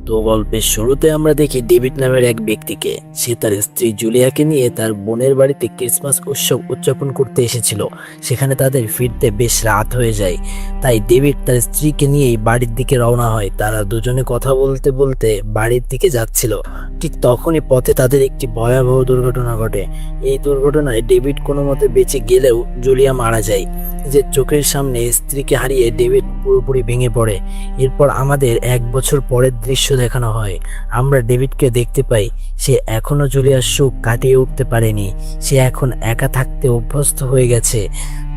তো গল্পের শুরুতে আমরা দেখি ডেভিড নামের এক ব্যক্তিকে। সে তার স্ত্রী জুলিয়াকে নিয়ে তার বোনের বাড়িতে ক্রিসমাস উৎসব উদযাপন করতে এসেছিল। সেখানে তাদের ফিরতে বেশ রাত হয়ে যায়, তাই ডেভিড তার স্ত্রীকে নিয়েই বাড়ির দিকে রওনা হয়। তারা দুজনে কথা বলতে বলতে বাড়ির দিকে যাচ্ছিল। ঠিক তখনই পথে তাদের একটি ভয়াবহ দুর্ঘটনা ঘটে। এই দুর্ঘটনায় ডেভিড কোনো মতে বেঁচে গেলেও জুলিয়া মারা যায়। নিজের চোখের সামনে স্ত্রীকে হারিয়ে ডেভিড পুরোপুরি ভেঙে পড়ে। এরপর আমাদের 1 বছর পরের দৃশ্য দেখানো হয়। আমরা ডেভিডকে দেখতে পাই, সে এখনো জুলিয়ার শোক কাটিয়ে উঠতে পারেনি। সে এখন একা থাকতে অভ্যস্ত হয়ে গেছে।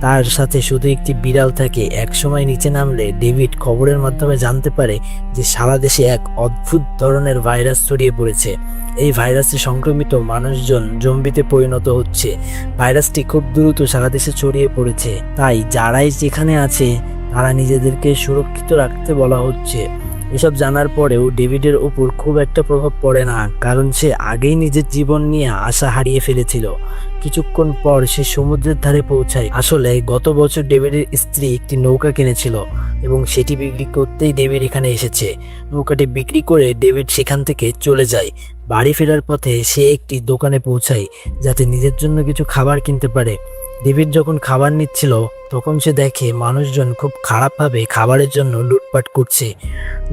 তার সাথে শুধু একটি বিড়াল থাকে। একসময় নিচে নামলে ডেভিড খবরের মাধ্যমে জানতে পারে যে সারা দেশে এক অদ্ভুত ধরনের ভাইরাস ছড়িয়ে পড়েছে। এই ভাইরাসে সংক্রমিত মানুষজন জম্বিতে পরিণত হচ্ছে। ভাইরাসটি খুব দ্রুত সারা দেশে ছড়িয়ে পড়েছে, তাই যারাই যেখানে আছে তারা নিজেদেরকে সুরক্ষিত রাখতে বলা হচ্ছে। এসব জানার পরেও ডেভিডের উপর খুব একটা প্রভাব পড়ে না, কারণ সে আগেই নিজের জীবন নিয়ে আশা হারিয়ে ফেলেছিল। কিছুক্ষণ পর সে সমুদ্রের ধারে পৌঁছায়। আসলে গত বছর ডেভিডের স্ত্রী একটি নৌকা কিনেছিল এবং সেটি বিক্রি করতেই ডেভিড এখানে এসেছে। নৌকাটি বিক্রি করে ডেভিড সেখান থেকে চলে যায়। বাড়ি ফেরার পথে সে একটি দোকানে পৌঁছায় যাতে নিজের জন্য কিছু খাবার কিনতে পারে। ডেভিড যখন খাবার নিচ্ছিল তখন সে দেখে মানুষজন খুব খারাপভাবে খাবারের জন্য লুটপাট করছে,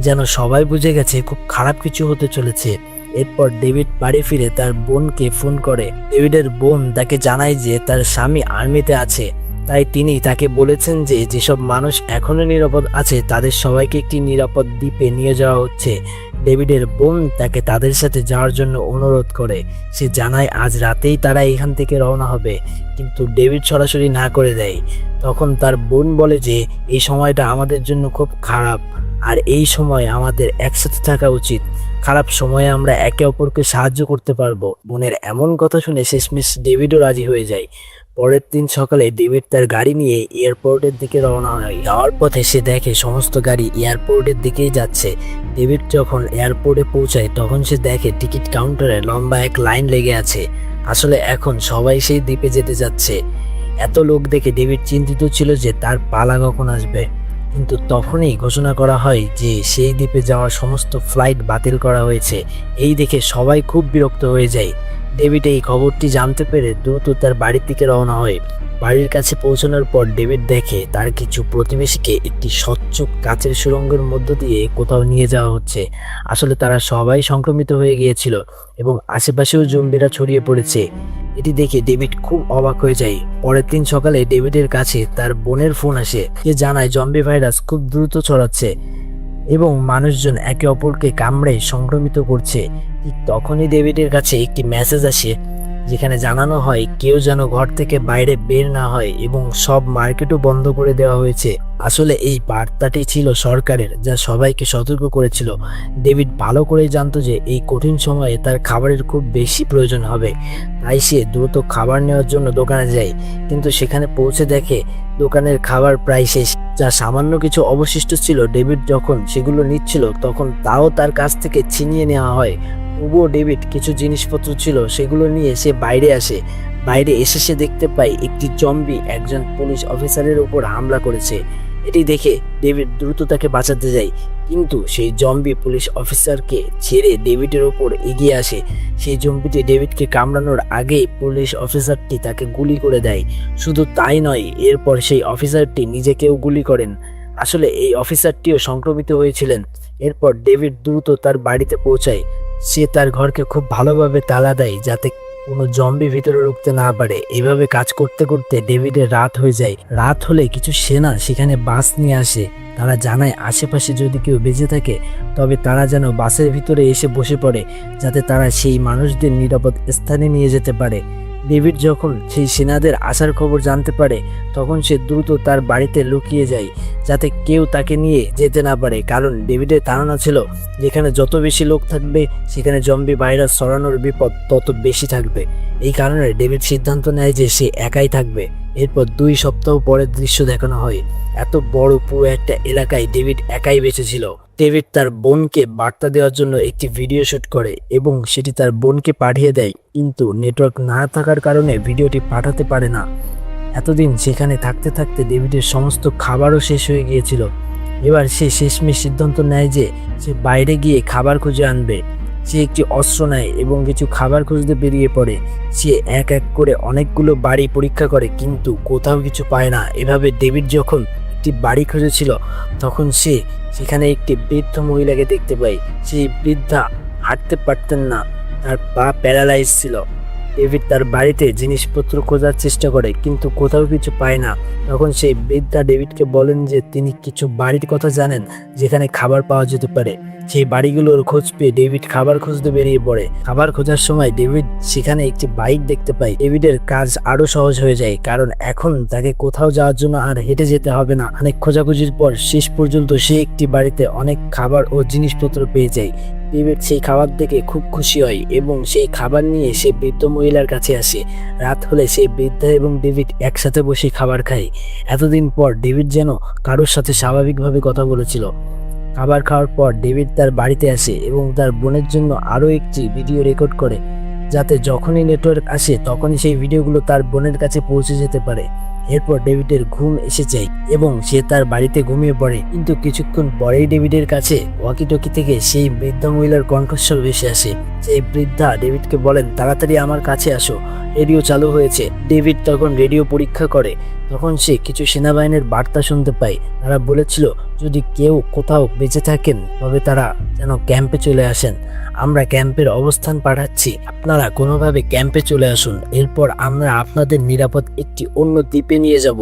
যেন সবাই বুঝে গেছে খুব খারাপ কিছু হতে চলেছে। এরপর ডেভিড বাড়ি ফিরে তার বোনকে ফোন করে। ডেভিডের বোন তাকে জানায় যে তার স্বামী আর্মিতে আছে, তাই তিনি তাকে বলেছেন যে যেসব মানুষ এখনো নিরাপদ আছে তাদের সবাইকে একটি নিরাপদ দ্বীপে নিয়ে যাওয়া হচ্ছে। ডেভিডের বোন তাকে তাদের সাথে যাওয়ার জন্য অনুরোধ করে। সে জানায় আজ রাতেই তারা এখান থেকে রওনা হবে, কিন্তু ডেভিড সরাসরি না করে দেয়। তখন তার বোন বলে যে এই সময়টা আমাদের জন্য খুব খারাপ, আর এই সময় আমাদের একসাথে থাকা উচিত। খারাপ সময়ে আমরা একে অপরকে সাহায্য করতে পারবো। বোনের এমন কথা শুনে শেষমেশ ডেভিডও রাজি হয়ে যায়। পরের দিন সকালে ডেভিড তার গাড়ি নিয়ে এয়ারপোর্টের দিকে রওনা হয়। যাওয়ার পথে সে দেখে সমস্ত গাড়ি এয়ারপোর্টের দিকেই যাচ্ছে। ডেভিড যখন এয়ারপোর্টে পৌঁছায় তখন সে দেখে টিকিট কাউন্টারে লম্বা এক লাইন লেগে আছে। আসলে এখন সবাই সেই দ্বীপে যেতে যাচ্ছে। এত লোক দেখে ডেভিড চিন্তিত ছিল যে তার পালা কখন আসবে, কিন্তু তখনই ঘোষণা করা হয় যে সেই দ্বীপে যাওয়ার সমস্ত ফ্লাইট বাতিল করা হয়েছে। এই দেখে সবাই খুব বিরক্ত হয়ে যায়। ডেভিড এই খবরটি জানতে পেরে দ্রুত তার বাড়ির দিকে রওনা হয়। বাড়ির কাছে পৌঁছানোর পর ডেভিড দেখে তার কিছু প্রতিবেশীকে একটি স্বচ্ছ কাচের সুড়ঙ্গের মধ্য দিয়ে কোথাও নিয়ে যাওয়া হচ্ছে। আসলে তারা সবাই সংক্রমিত হয়ে গিয়েছিল এবং আশেপাশেও জম্বিরা ছড়িয়ে পড়েছে। এটি দেখে ডেভিড খুব অবাক হয়ে যায়। পরের দিন সকালে ডেভিডের কাছে তার বোনের ফোন আসে। সে জানায় জম্বি ভাইরাস খুব দ্রুত ছড়াচ্ছে এবং মানুষজন একে অপরকে কামড়ে সংক্রমিত করছে। ঠিক তখনই ডেভিডের কাছে একটি মেসেজ আসে, যেখানে জানানো হয় কেউ যেন ঘর থেকে বাইরে বের না হয় এবং সব মার্কেটও বন্ধ করে দেওয়া হয়েছে। আসলে এই বার্তাটি ছিল সরকারের, যা সবাইকে সতর্ক করেছিল। ডেভিড ভালো করেই জানতো যে এই কঠিন সময়ে তার খাবারের খুব বেশি প্রয়োজন হবে, তাই সে দ্রুত খাবার নেওয়ার জন্য দোকানে যায়। কিন্তু সেখানে পৌঁছে দেখে দোকানের খাবার প্রায় শেষ। যা সামান্য কিছু অবশিষ্ট ছিল, ডেভিড যখন সেগুলো নিচ্ছিল তখন তাও তার কাছ থেকে ছিনিয়ে নেওয়া হয়। তবুও ডেভিড কিছু জিনিসপত্র ছিল সেগুলো নিয়ে সে বাইরে আসে। বাইরে এসে সে দেখতে পায় একটি জম্বি একজন পুলিশ অফিসারের উপর হামলা করেছে। এটি দেখে ডেভিড দ্রুত তাকে বাঁচাতে যায়, কিন্তু সেই জম্বি পুলিশ অফিসারকে ছেড়ে ডেভিডের উপর এগিয়ে আসে। সেই জম্বিটি ডেভিডকে কামড়ানোর আগেই পুলিশ অফিসারটি তাকে গুলি করে দেয়। শুধু তাই নয়, এরপর সেই অফিসারটি নিজেকেও গুলি করেন। আসলে এই অফিসারটিও সংক্রমিত হয়েছিলেন। এরপর ডেভিড দ্রুত তার বাড়িতে পৌঁছায়। সে তার ঘরকে খুব ভালোভাবে তালা দেয় যাতে কোনো জম্বি ভিতরে ঢুকতে না পারে। এভাবে কাজ করতে করতে ডেভিডের রাত হয়ে যায়। রাত হলে কিছু সেনা সেখানে বাস নিয়ে আসে। তারা জানায় আশেপাশে যদি কেউ বেঁচে থাকে তবে তারা যেন বাসের ভিতরে এসে বসে পড়ে, যাতে তারা সেই মানুষদের নিরাপদ স্থানে নিয়ে যেতে পারে। ডেভিড যখন সেই সেনাদের আসার খবর জানতে পারে তখন সে দ্রুত তার বাড়িতে লুকিয়ে যায়, যাতে কেউ তাকে নিয়ে যেতে না পারে। কারণ ডেভিডের ধারণা ছিল যেখানে যত বেশি লোক থাকবে সেখানে জম্বি ভাইরাস ছড়ানোর বিপদ তত বেশি থাকবে। এই কারণে ডেভিড সিদ্ধান্ত নেয় যে সে একাই থাকবে। এরপর 2 সপ্তাহ পরের দৃশ্য দেখানো হয়। এত বড় পুরো একটা এলাকায় ডেভিড একাই বেঁচে ছিল। ডেভিড তার বোনকে বার্তা দেওয়ার জন্য একটি ভিডিও শুট করে এবং সেটি তার বোনকে পাঠিয়ে দেয়, কিন্তু নেটওয়ার্ক না থাকার কারণে ভিডিওটি পাঠাতে পারে না। এতদিন সেখানে থাকতে থাকতে ডেভিডের সমস্ত খাবারও শেষ হয়ে গিয়েছিল। এবার সে শেষমেশ সিদ্ধান্ত নেয় যে সে বাইরে গিয়ে খাবার খুঁজে আনবে। সে একটি অস্ত্র নেয় এবং কিছু খাবার খুঁজতে বেরিয়ে পড়ে। সে এক এক করে অনেকগুলো বাড়ি পরীক্ষা করে কিন্তু কোথাও কিছু পায় না। এভাবে ডেভিড যখন একটি বাড়ি খুঁজেছিল তখন সে সেখানে একটি বৃদ্ধ মহিলাকে দেখতে পায়। সেই বৃদ্ধা হাঁটতে পারতেন না, তার পা প্যারালাইজ ছিল। ডেভিড তার বাড়িতে জিনিসপত্র খোঁজার চেষ্টা করে কিন্তু কোথাও কিছু পায় না। তখন সেই বৃদ্ধা ডেভিডকে বলেন যে তিনি কিছু বাড়ির কথা জানেন যেখানে খাবার পাওয়া যেতে পারে। সেই বাড়িগুলোর খোঁজ পেয়ে ডেভিড খাবার খুঁজতে বেরিয়ে পড়ে। খাবার খোঁজার সময় ডেভিড সেখানে একটি বাইক দেখতে পায়। ডেভিডের কাজ আরো সহজ হয়ে যায় কারণ এখন তাকে কোথাও যাওয়ার জন্য আর হেঁটে যেতে হবে না। অনেক খোঁজাখুঁজির পর শেষ পর্যন্ত সে একটি বাড়িতে অনেক খাবার ও জিনিসপত্র পেয়ে যায়। ডেভিড সেই খাবার দেখে খুব খুশি হয় এবং সেই খাবার নিয়ে সে বৃদ্ধ মহিলার কাছে আসে। রাত হলে সেই বৃদ্ধা এবং ডেভিড একসাথে বসে খাবার খায়। এতদিন পর ডেভিড যেন কারোর সাথে স্বাভাবিকভাবে কথা বলেছিল। খাবার খাওয়ার পর ডেভিড তার বাড়িতে আসে এবং তার বোনের জন্য আরও একটি ভিডিও রেকর্ড করে যাতে যখনই নেটওয়ার্ক আসে তখনই সেই ভিডিওগুলো তার বোনের কাছে পৌঁছে যেতে পারে। এরপর ডেভিডের ঘুম এসে যায় এবং সে তার বাড়িতে ঘুমিয়ে পড়ে। কিন্তু কিছুক্ষণ পরেই ডেভিডের কাছে ওয়াকিটকি থেকে সেই বৃদ্ধা মহিলার কণ্ঠস্বর ভেসে আসে। সেই বৃদ্ধা ডেভিডকে বলেন, তাড়াতাড়ি আমার কাছে আসো, রেডিও চালু হয়েছে। ডেভিড তখন রেডিও পরীক্ষা করে। তখন সে কিছু সেনাবাহিনীর বার্তা শুনতে পায়। তারা বলেছিল যদি কেউ কোথাও বেঁচে থাকেন তবে তারা যেন ক্যাম্পে চলে আসেন। আমরা ক্যাম্পের অবস্থান পাঠাচ্ছি, আপনারা কোনোভাবে ক্যাম্পে চলে আসুন। এরপর আমরা আপনাদের নিরাপদ একটি অন্য দ্বীপে নিয়ে যাব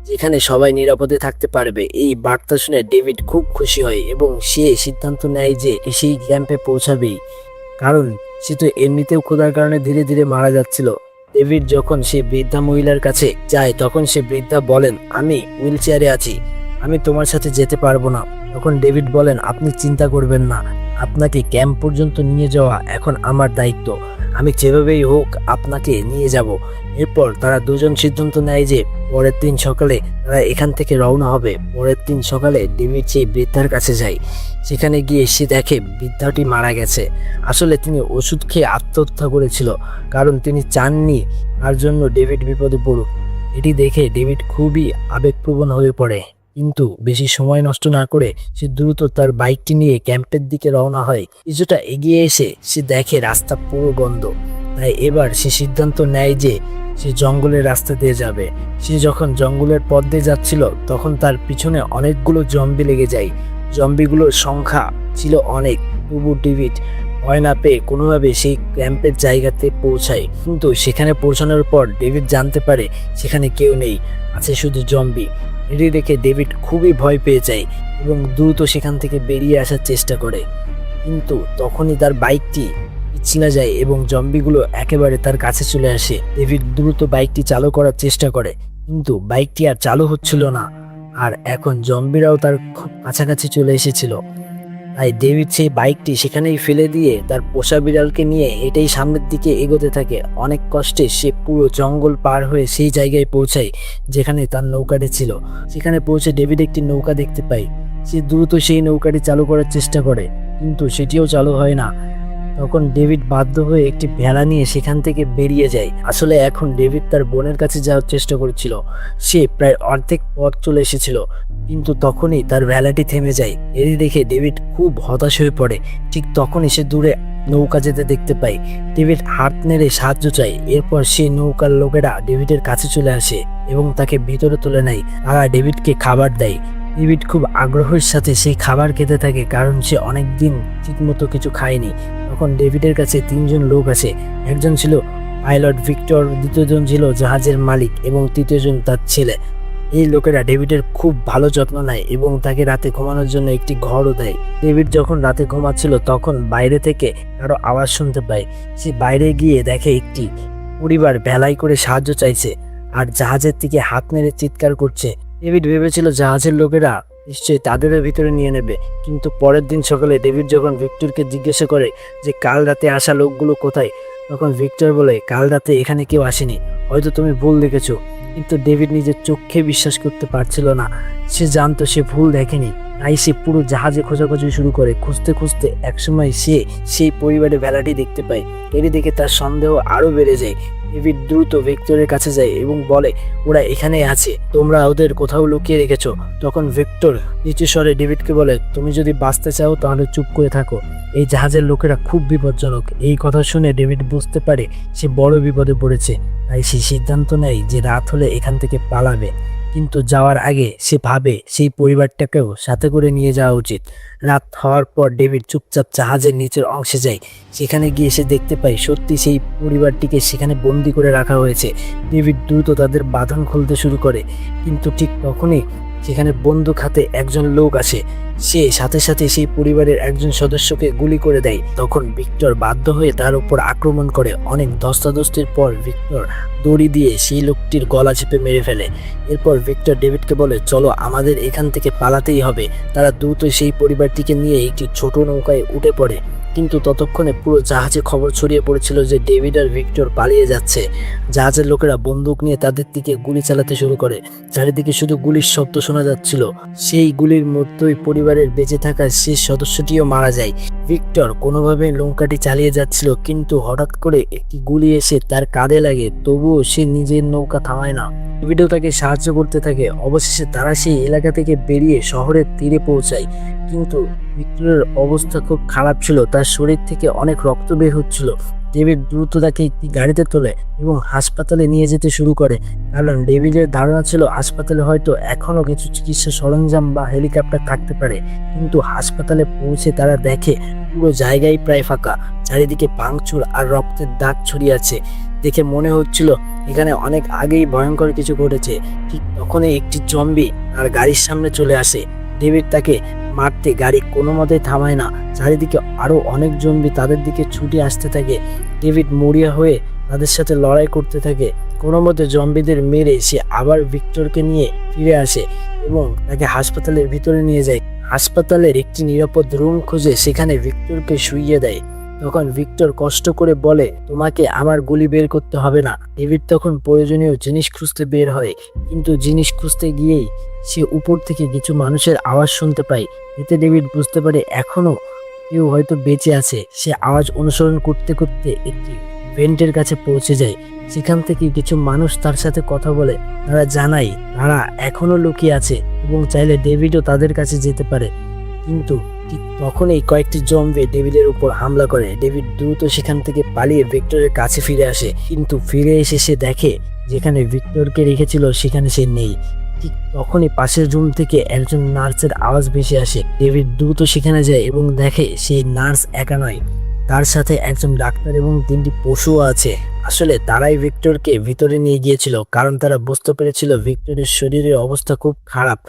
যেখানে সবাই নিরাপদে থাকতে পারবে। এই বার্তা শুনে ডেভিড খুব খুশি হয় এবং সে সিদ্ধান্ত নেয় যে সেই ক্যাম্পে পৌঁছাবেই, কারণ সে তো এমনিতেও ক্ষুধার কারণে ধীরে ধীরে মারা যাচ্ছিল। ডেভিড যখন সে বৃদ্ধা মহিলার কাছে যায় তখন সে বৃদ্ধা বলেন, আমি হুইল চেয়ারে আছি, আমি তোমার সাথে যেতে পারবো না। তখন ডেভিড বলেন, আপনি চিন্তা করবেন না, আপনাকে ক্যাম্প পর্যন্ত নিয়ে যাওয়া এখন আমার দায়িত্ব, আমি যেভাবেই হোক আপনাকে নিয়ে যাব। এরপর তারা দুজন সিদ্ধান্ত নেয় যে পরের দিন সকালে তারা এখান থেকে রওনা হবে। পরের দিন সকালে ডেভিড সেই বৃদ্ধার কাছে যায়। সেখানে গিয়ে সে দেখে বৃদ্ধাটি মারা গেছে। আসলে তিনি ওষুধ খেয়ে আত্মহত্যা করেছিল কারণ তিনি চাননি তার জন্য ডেভিড বিপদে পড়ুক। এটি দেখে ডেভিড খুবই আবেগপ্রবণ হয়ে পড়ে, কিন্তু বেশি সময় নষ্ট না করে সে দ্রুত তার বাইকটি নিয়ে ক্যাম্পের দিকে রওনা হয়। কিছুটা এগিয়ে এসে সে দেখে রাস্তা পুরো বন্ধ। তাই এবার সে সিদ্ধান্ত নেয় যে সে জঙ্গলের রাস্তা দিয়ে যাবে। সে যখন জঙ্গলের পথ দিয়ে যাচ্ছিল তখন তার পিছনে অনেকগুলো জম্বি লেগে যায়। জম্বিগুলোর সংখ্যা ছিল অনেক, তবু ডেভিড ভয় না পেয়ে কোনোভাবে সেই ক্যাম্পের জায়গাতে পৌঁছায়। কিন্তু সেখানে পৌঁছানোর পর ডেভিড জানতে পারে সেখানে কেউ নেই, আছে শুধু জম্বি। এটি দেখে ডেভিড খুবই ভয় পেয়ে যায় এবং দ্রুত সেখান থেকে বেরিয়ে আসার চেষ্টা করে। কিন্তু তখনই তার বাইকটি পিছলে যায় এবং জম্বিগুলো একেবারে তার কাছে চলে আসে। ডেভিড দ্রুত বাইকটি চালু করার চেষ্টা করে কিন্তু বাইকটি আর চালু হচ্ছিল না, আর এখন জম্বিরাও তার খুব কাছাকাছি চলে এসেছিল। তাই ডেভিড সেই বাইকটি সেখানেই ফেলে দিয়ে তার পোষা বিড়ালকে নিয়ে হেঁটেই সামনের দিকে এগোতে থাকে। অনেক কষ্টে সে পুরো জঙ্গল পার হয়ে সেই জায়গায় পৌঁছায় যেখানে তার নৌকাটি ছিল। সেখানে পৌঁছে ডেভিড একটি নৌকা দেখতে পায়। সে দ্রুত সেই নৌকাটি চালু করার চেষ্টা করে কিন্তু সেটিও চালু হয় না। তখন ডেভিড বাধ্য হয়ে একটি ভেলা নিয়ে সেখান থেকে বেরিয়ে যায়। আসলে এখন ডেভিড তার বোনের কাছে যাওয়ার চেষ্টা করেছিল। সে প্রায় অর্ধেক পথ চলে এসেছিল কিন্তু তখনই তার ভেলাটি থেমে যায়। এটি দেখে ডেভিড খুব হতাশ হয়ে পড়ে। ঠিক তখনই সে দূরে নৌকা যেতে দেখতে পায়। ডেভিড হাত নেড়ে সাহায্য চায়। এরপর সেই নৌকার লোকেরা ডেভিডের কাছে চলে আসে এবং তাকে ভিতরে তুলে নেয়। তারা ডেভিডকে খাবার দেয়। ডেভিড খুব আগ্রহের সাথে সেই খাবার খেতে থাকে কারণ সে অনেকদিন ঠিকমতো কিছু খায়নি। তখন ডেভিডের কাছে তিনজন লোক আসে। একজন ছিল পাইলট ভিক্টর, দ্বিতীয়জন ছিল জাহাজের মালিক এবং তৃতীয়জন তার ছেলে। এই লোকেরা ডেভিডের খুব ভালো যত্ন নেয় এবং তাকে রাতে ঘুমানোর জন্য একটি ঘরও দেয়। ডেভিড যখন রাতে ঘুমাচ্ছিল তখন বাইরে থেকে কারো আওয়াজ শুনতে পায়। সে বাইরে গিয়ে দেখে একটি পরিবার ভেলাই করে সাহায্য চাইছে আর জাহাজের দিকে হাত নেড়ে চিৎকার করছে। ডেভিড ভেবেছিল জাহাজের লোকেরা নিশ্চয়ই তাদের ভিতরে নিয়ে নেবে, কিন্তু পরের দিন সকালে ডেভিড যখন ভিক্টরকে জিজ্ঞাসা করে যে কাল রাতে আসা লোকগুলো কোথায়, তখন ভিক্টর বলে কাল রাতে এখানে কেউ আসেনি, হয়তো তুমি ভুল দেখেছো। কিন্তু ডেভিড নিজের চোখে বিশ্বাস করতে পারছিল না। সে জানতো সে ভুল দেখেনি। তাই সে পুরো জাহাজে খোঁজাখুঁজি শুরু করে। খুঁজতে খুঁজতে একসময় সে সেই পরিবারের ভেলাটি দেখতে পায়। এটি দেখে তার সন্দেহ আরও বেড়ে যায়। ডেভিড দ্রুত ভিক্টরের কাছে যায় এবং বলে ওরা এখানে আছে, তোমরা ওদের কোথাও লুকিয়ে রেখেছো। তখন ভিক্টর নিচু স্বরে ডেভিডকে বলে তুমি যদি বাঁচতে চাও তাহলে চুপ করে থাকো, এই জাহাজের লোকেরা খুব বিপজ্জনক। এই কথা শুনে ডেভিড বুঝতে পারে সে বড় বিপদে পড়েছে, তাই সে সিদ্ধান্ত নেয় যে রাত হলে এখান থেকে পালাবে। কিন্তু যাওয়ার আগে সে ভাবে সেই পরিবারটাকেও সাথে করে নিয়ে যাওয়া উচিত। রাত হওয়ার পর ডেভিড চুপচাপ জাহাজের নিচের অংশে যায়। সেখানে গিয়ে সে দেখতে পায় সত্যি সেই পরিবারটিকে সেখানে বন্দি করে রাখা হয়েছে। ডেভিড দ্রুত তাদের বাঁধন খুলতে শুরু করে, কিন্তু ঠিক তখনই সেখানে বন্দুক হাতে একজন লোক আসে। সে সাথে সাথে সেই পরিবারের একজন সদস্যকে গুলি করে দেয়। তখন ভিক্টর বাধ্য হয়ে তার উপর আক্রমণ করে। অনেক ধস্তাধস্তির পর ভিক্টর দড়ি দিয়ে সেই লোকটির গলা চেপে মেরে ফেলে। এরপর ভিক্টর ডেভিডকে বলে চলো আমাদের এখান থেকে পালাতেই হবে। তারা দ্রুত সেই পরিবারটিকে নিয়ে একটি ছোট নৌকায় উঠে পড়ে। কিন্তু ততক্ষণে পুরো জাহাজে খবর ছড়িয়ে পড়েছিল যে ডেভিড আর ভিক্টর পালিয়ে যাচ্ছে। জাহাজের লোকেরা বন্দুক নিয়ে তাদের দিকে গুলি চালাতে শুরু করে। চারিদিকে শুধু গুলির শব্দ শোনা যাচ্ছিল। সেই গুলির মধ্যেই পরিবারের বেঁচে থাকা শেষ সদস্যটিও মারা যায়। ভিক্টর কোনোভাবে নৌকাটি চালিয়ে যাচ্ছিল, কিন্তু হঠাৎ করে একটি গুলি এসে তার কাঁধে লাগে। তবুও সে নিজের নৌকা থামায় না, ডেভিডও তাকে সাহায্য করতে থাকে। অবশেষে তারা সেই এলাকা থেকে বেরিয়ে শহরের তীরে পৌঁছায়। কিন্তু ভিক্টরের অবস্থা খুব খারাপ ছিল, তার শরীর থেকে অনেক রক্ত বের হচ্ছিল। ডেভিড দ্রুত তাকে একটি গাড়িতে তোলে এবং হাসপাতালে নিয়ে যেতে শুরু করে, কারণ ডেভিডের ধারণা ছিল হাসপাতালে হয়তো এখনও কিছু চিকিৎসা সরঞ্জাম বা হেলিকপ্টার থাকতে পারে। কিন্তু হাসপাতালে পৌঁছে তারা দেখে পুরো জায়গায় প্রায় ফাঁকা, চারিদিকে ভাঙচুর আর রক্তের দাগ ছড়িয়ে আছে। দেখে মনে হচ্ছিল এখানে অনেক আগেই ভয়ঙ্কর কিছু ঘটেছে। ঠিক তখনই একটি জম্বি আর গাড়ির সামনে চলে আসে। ডেভিড তাকে মারতে গাড়ি কোনো মতেই থামায় না। চারিদিকে আরো অনেক জম্বি তাদের দিকে ছুটে আসতে থাকে। ডেভিড মরিয়া হয়ে তাদের সাথে লড়াই করতে থাকে। কোনো মতে জম্বিদের মেরে সে আবার ভিক্টরকে নিয়ে ফিরে আসে এবং তাকে হাসপাতালের ভিতরে নিয়ে যায়। হাসপাতালের একটি নিরাপদ রুম খুঁজে সেখানে ভিক্টরকে শুইয়ে দেয়। তখন ভিক্টর কষ্ট করে বলে তোমাকে আমার গুলি বের করতে হবে না। ডেভিড তখন প্রয়োজনীয় জিনিস খুঁজতে বের হয়, কিন্তু জিনিস খুঁজতে গিয়েই সে উপর থেকে কিছু মানুষের আওয়াজ শুনতে পায়। এতে ডেভিড বুঝতে পারে এখনো কেউ হয়তো বেঁচে আছে। সে আওয়াজ অনুসরণ করতে করতে একটি ভেন্টের কাছে পৌঁছে যায়। সেখান থেকে কিছু মানুষ তার সাথে কথা বলে। তারা জানায় তারা এখনো লুকিয়ে আছে এবং চাইলে ডেভিডও তাদের কাছে যেতে পারে। কিন্তু ঠিক তখনই কয়েকটি জম্বি ডেভিডের উপর হামলা করে। ডেভিড দ্রুত সেখান থেকে পালিয়ে ভিক্টরের কাছে ফিরে আসে, কিন্তু ফিরে এসে সে দেখে যেখানে ভিক্টরকে রেখেছিল সেখানে সে নেই। ঠিক তখনই পাশের রুম থেকে একজন নার্সের আওয়াজ ভেসে আসে। ডেভিড দ্রুত সেখানে যায় এবং দেখে সেই নার্স একা নয়, তার সাথে একজন ডাক্তার এবং 3টি পশুও আছে। আসলে তারাই ভিক্টরকে ভিতরে নিয়ে গিয়েছিল, কারণ তারা বুঝতে পেরেছিল ভিক্টরের শরীরের অবস্থা খুব খারাপ।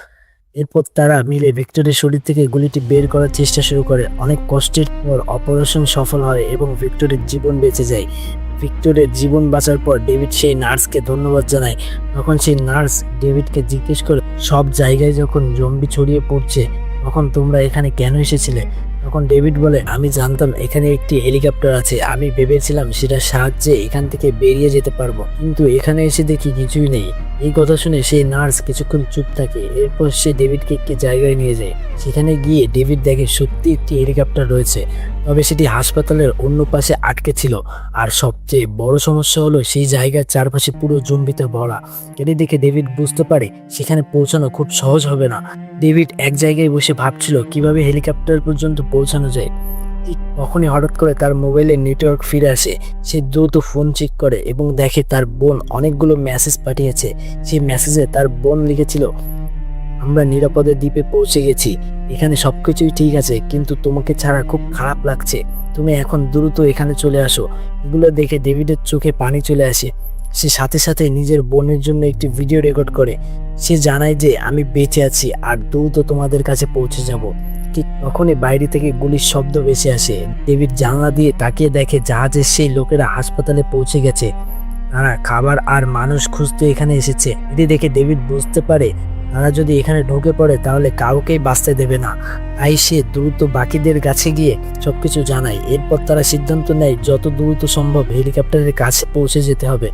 এরপর তারা মিলে ভিক্টরের শরীর থেকে গুলিটি বের করার চেষ্টা শুরু করে। অনেক কষ্টের পর অপারেশন সফল হয় এবং ভিক্টরের জীবন বেঁচে যায়। ভিক্টরের জীবন বাঁচার পর ডেভিড সেই নার্সকে ধন্যবাদ জানায়। তখন সেই নার্স ডেভিডকে জিজ্ঞেস করে সব জায়গায় যখন জম্বি ছড়িয়ে পড়ছে তখন তোমরা এখানে কেন এসেছিলে? তখন ডেভিড বলে আমি জানতাম এখানে একটি হেলিকপ্টার আছে, আমি ভেবেছিলাম সেটার সাহায্যে এখান থেকে বেরিয়ে যেতে পারবো, কিন্তু এখানে এসে দেখি কিছুই নেই। এই কথা শুনে সেই নার্স কিছুক্ষণ চুপ থাকে। এরপর সে ডেভিডকে একটি জায়গায় নিয়ে যায়। সেখানে গিয়ে ডেভিড দেখে সত্যি একটি হেলিকপ্টার রয়েছে, তবে সেটি হাসপাতালের অন্য পাশে আটকে ছিল। আর সবচেয়ে বড় সমস্যা হলো সেই জায়গার চারপাশে পুরো জম্বিতে ভরা। এটি দেখে ডেভিড বুঝতে পারে সেখানে পৌঁছানো খুব সহজ হবে না। ডেভিড এক জায়গায় বসে ভাবছিল কিভাবে হেলিকপ্টার পর্যন্ত পৌঁছানো যায়। ঠিক তখনই হঠাৎ করে তার মোবাইলে নেটওয়ার্ক ফিরে আসে। সে দ্রুত ফোন চেক করে এবং দেখে তার বোন অনেকগুলো মেসেজ পাঠিয়েছে। সেই মেসেজে তার বোন লিখেছিল আমরা নিরাপদে দ্বীপে পৌঁছে গেছি, এখানে সবকিছুই ঠিক আছে, কিন্তু তোমাকে ছাড়া খুব খারাপ লাগছে, তুমি এখন দ্রুত এখানে চলে আসো। এগুলো দেখে ডেভিডের চোখে পানি চলে আসে। সে সাথে সাথে নিজের বোনের জন্য একটি ভিডিও রেকর্ড করে। সে জানায় যে আমি বেঁচে আছি আর দ্রুত তোমাদের কাছে পৌঁছে যাব। ঠিক তখনই বাইরে থেকে গুলির শব্দ ভেসে আসে। ডেভিড জানলা দিয়ে তাকিয়ে দেখে জাহাজের সেই লোকেরা হাসপাতালে পৌঁছে গেছে। তারা খাবার আর মানুষ খুঁজতে এখানে এসেছে। এটি দেখে ডেভিড বুঝতে পারে তারা যদি এখানে ঢুকে পড়ে তাহলে কাউকেই বাঁচতে দেবে না। তাই সে দ্রুত বাকিদের কাছে গিয়ে সবকিছু জানায়। এরপর তারা সিদ্ধান্ত নেয় যত দ্রুত সম্ভব হেলিকপ্টারের কাছে পৌঁছে যেতে হবে।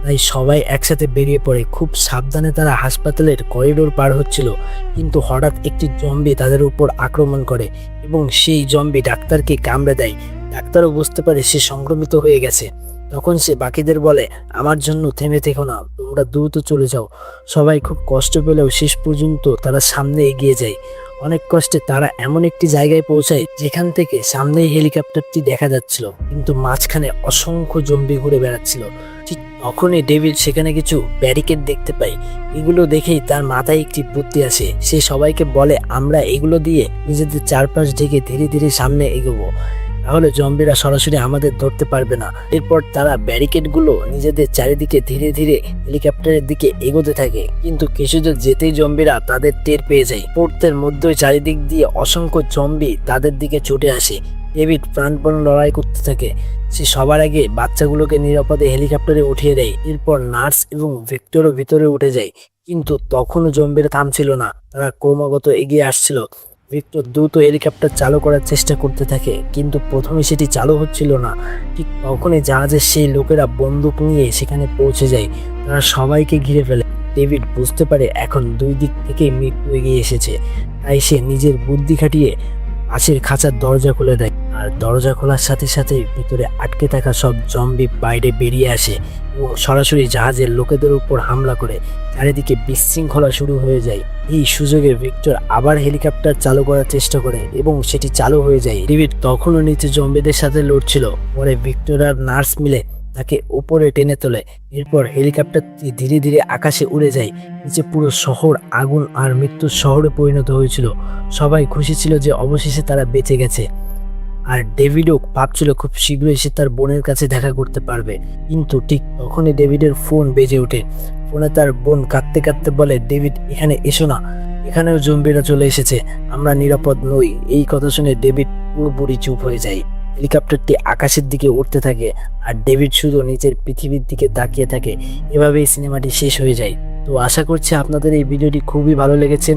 তাই সবাই একসাথে বেরিয়ে পড়ে। খুব সাবধানে তারা হাসপাতালের করিডোর পার হচ্ছিল, কিন্তু হঠাৎ একটি জম্বি তাদের উপর আক্রমণ করে এবং সেই জম্বি ডাক্তারকে কামড়ে দেয়। ডাক্তারও বুঝতে পারে সে সংক্রমিত হয়ে গেছে। তখন সে বাকিদের বলে, আমার জন্য থেমে থেকো না, তোমরা দ্রুত চলে যাও। সবাই খুব কষ্ট পেলেও শেষ পর্যন্ত তারা সামনে এগিয়ে যায়। অনেক কষ্টে তারা এমন একটি জায়গায় পৌঁছায় যেখান থেকে সামনেই হেলিকপ্টারটি দেখা যাচ্ছিল, কিন্তু মাঝখানে অসংখ্য জম্বি ঘুরে বেড়াচ্ছিল। ঠিক তখনই ডেভিড সেখানে কিছু ব্যারিকেড দেখতে পায়। এগুলো দেখেই তার মাথায় একটি বুদ্ধি আসে। সে সবাইকে বলে, আমরা এগুলো দিয়ে নিজেদের চারপাশ ঢেকে ধীরে ধীরে সামনে এগোবো, তাহলে জম্বিরা সরাসরি আমাদের ধরতে পারবে না। এরপর তারা ব্যারিকেডগুলো নিজেদের চারিদিকে ধীরে ধীরে হেলিকপ্টারের দিকে এগোতে থাকে, কিন্তু কিছুদূর যেতেই জম্বিরা তাদের টের পেয়ে যায়। মুহূর্তের মধ্যেই চারিদিক দিয়ে অসংখ্য জম্বি তাদের দিকে ছুটে আসে। ডেভিড প্রাণপণ লড়াই করতে থাকে। সে সবার আগে বাচ্চাগুলোকে নিরাপদে হেলিকপ্টারে উঠিয়ে দেয়। এরপর নার্স এবং ভিক্টরও ভিতরে উঠে যায়, কিন্তু তখনও জম্বিরা থামছিল না, তারা ক্রমাগত এগিয়ে আসছিল। ভিক্টর দ্রুত হেলিকপ্টার চালু করার চেষ্টা করতে থাকে, কিন্তু প্রথমে সেটি চালু হচ্ছিল না। ঠিক তখনই জাহাজের সেই লোকেরা বন্দুক নিয়ে সেখানে পৌঁছে যায়। তারা সবাইকে ঘিরে ফেলে। ডেভিড বুঝতে পারে এখন দুই দিক থেকেই মৃত্যু এগিয়ে এসেছে, তাই সে নিজের বুদ্ধি খাটিয়ে পাশের খাঁচার দরজা খুলে দেয়। আর দরজা খোলার সাথে সাথে ভিতরে আটকে থাকা সব জম্বি বাইরে বেরিয়ে আসে এবং সরাসরি জাহাজের লোকেদের উপর হামলা করে। চারিদিকে বিশৃঙ্খলা শুরু হয়ে যায়। এই সুযোগে ভিক্টর আবার হেলিকপ্টার চালু করার চেষ্টা করে এবং সেটি চালু হয়ে যায়। ডেভিড তখনও নিচে জম্বিদের সাথে লড়ছিল। পরে ভিক্টর আর নার্স মিলে তাকে উপরে টেনে তোলে। এরপর হেলিকপ্টারটি ধীরে ধীরে আকাশে উড়ে যায়। নিচে পুরো শহর আগুন আর মৃত্যুর শহরে পরিণত হয়েছিল। সবাই খুশি ছিল যে অবশেষে তারা বেঁচে গেছে। আর ডেভিডও ভাবছিল খুব শীঘ্রই সে তার বোনের কাছে দেখা করতে পারবে। কিন্তু ঠিক তখনই ডেভিডের ফোন বেজে ওঠে। ফোনে তার বোন কাঁদতে কাঁদতে বলে, ডেভিড এখানে এসো না, এখানেও জম্বিরা চলে এসেছে, আমরা নিরাপদ নই। এই কথা শুনে ডেভিড পুরোপুরি চুপ হয়ে যায়। হেলিকপ্টারটি আকাশের দিকে উঠতে থাকে আর ডেভিড শুধু নিচের পৃথিবীর দিকে তাকিয়ে থাকে। এভাবেই সিনেমাটি শেষ হয়ে যায়। তো আশা করছি আপনাদের এই ভিডিওটি খুবই ভালো লেগেছে।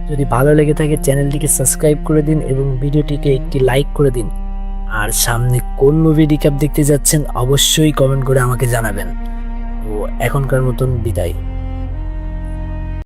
যদি ভালো লেগে থাকে চ্যানেলটিকে সাবস্ক্রাইব করে দিন এবং ভিডিওটিকে একটি লাইক করে দিন। আর সামনে কোন মুভি রিক্যাপ দেখতে যাচ্ছেন অবশ্যই কমেন্ট করে আমাকে জানাবেন। তো এখনকার মতন বিদায়।